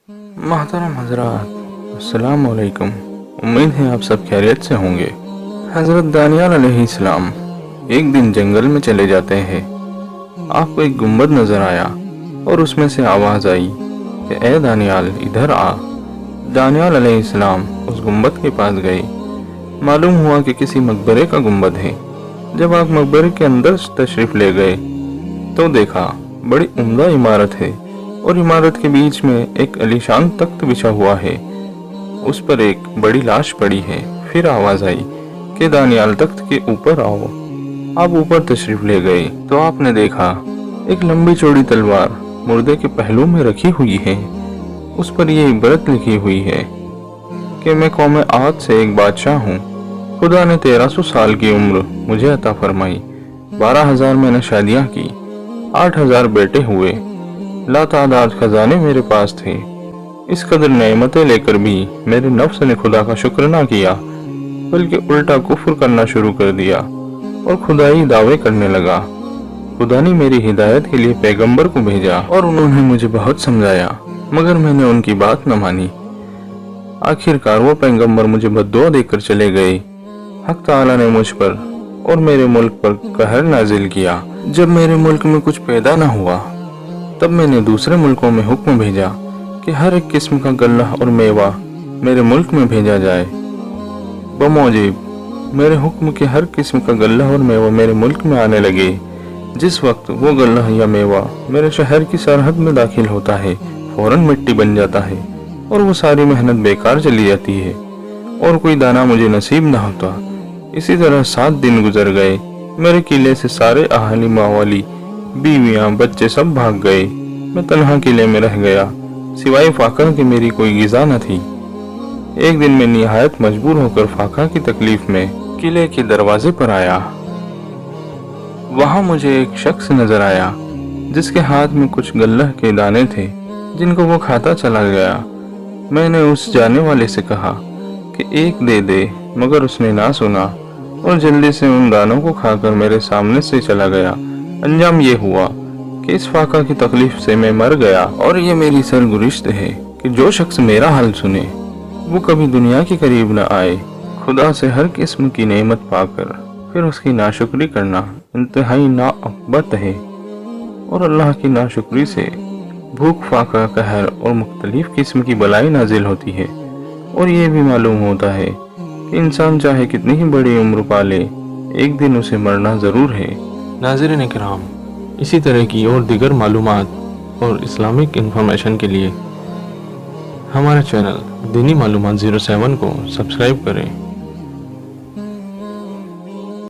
محترم حضرات، السلام علیکم۔ امید ہے آپ سب خیریت سے ہوں گے۔ حضرت دانیال علیہ السلام ایک دن جنگل میں چلے جاتے ہیں۔ آپ کو ایک گنبد نظر آیا اور اس میں سے آواز آئی کہ اے دانیال ادھر آ۔ دانیال علیہ السلام اس گنبد کے پاس گئے۔ معلوم ہوا کہ کسی مقبرے کا گنبد ہے۔ جب آپ مقبرے کے اندر تشریف لے گئے تو دیکھا بڑی عمدہ عمارت ہے اور عمارت کے بیچ میں ایک عالیشان تخت بچھا ہوا ہے، اس پر ایک بڑی لاش پڑی ہے۔ پھر آواز آئی کہ دانیال تخت کے اوپر آؤ۔ آپ اوپر تشریف لے گئے تو آپ نے دیکھا ایک لمبی چوڑی تلوار مردے کے پہلو میں رکھی ہوئی ہے۔ اس پر یہ عبارت لکھی ہوئی ہے کہ میں قوم عاد سے ایک بادشاہ ہوں۔ خدا نے 1300 سال کی عمر مجھے عطا فرمائی، 12,000 میں نے شادیاں کی، 8,000 بیٹے ہوئے، لا تعداد خزانے میرے پاس تھے۔ اس قدر نعمتیں لے کر بھی میرے نفس نے خدا کا شکر نہ کیا، بلکہ الٹا کفر کرنا شروع کر دیا اور خدائی دعوے کرنے لگا۔ خدا نے میری ہدایت کے لیے پیغمبر کو بھیجا اور انہوں نے مجھے بہت سمجھایا، مگر میں نے ان کی بات نہ مانی۔ آخر کار وہ پیغمبر مجھے بددعا دے کر چلے گئے۔ حق تعالیٰ نے مجھ پر اور میرے ملک پر قہر نازل کیا۔ جب میرے ملک میں کچھ پیدا نہ ہوا تب میں نے دوسرے ملکوں میں حکم بھیجا کہ ہر ایک قسم کا غلہ اور میوہ میرے ملک میں بھیجا جائے۔ بموجب میرے حکم کے ہر قسم کا غلہ اور میوہ میرے ملک میں آنے لگے۔ جس وقت وہ غلہ یا میوہ میرے شہر کی سرحد میں داخل ہوتا ہے فوراً مٹی بن جاتا ہے اور وہ ساری محنت بیکار چلی جاتی ہے اور کوئی دانہ مجھے نصیب نہ ہوتا۔ اسی طرح 7 دن گزر گئے۔ میرے قلعے سے سارے اہالی موالی، بیویاں، بچے سب بھاگ گئے۔ میں تنہا قلعے میں رہ گیا، سوائے فاقہ کے میری کوئی غذا نہ تھی۔ ایک دن میں نہایت مجبور ہو کر فاقہ کی تکلیف میں قلعے کے دروازے پر آیا۔ وہاں مجھے ایک شخص نظر آیا جس کے ہاتھ میں کچھ غلہ کے دانے تھے جن کو وہ کھاتا چلا گیا۔ میں نے اس جانے والے سے کہا کہ ایک دے دے، مگر اس نے نہ سنا اور جلدی سے ان دانوں کو کھا کر میرے سامنے سے چلا گیا۔ انجام یہ ہوا کہ اس فاقہ کی تکلیف سے میں مر گیا، اور یہ میری سرگزشت ہے کہ جو شخص میرا حال سنے وہ کبھی دنیا کے قریب نہ آئے۔ خدا سے ہر قسم کی نعمت پا کر پھر اس کی ناشکری کرنا انتہائی ناعقبت ہے، اور اللہ کی ناشکری سے بھوک، فاقہ، قہر اور مختلف قسم کی بلائیں نازل ہوتی ہے۔ اور یہ بھی معلوم ہوتا ہے کہ انسان چاہے کتنی ہی بڑی عمر پالے، ایک دن اسے مرنا ضرور ہے۔ ناظرین اکرام، اسی طرح کی اور دیگر معلومات اور اسلامک انفارمیشن کے لیے ہمارے چینل دینی معلومات 07 کو سبسکرائب کریں۔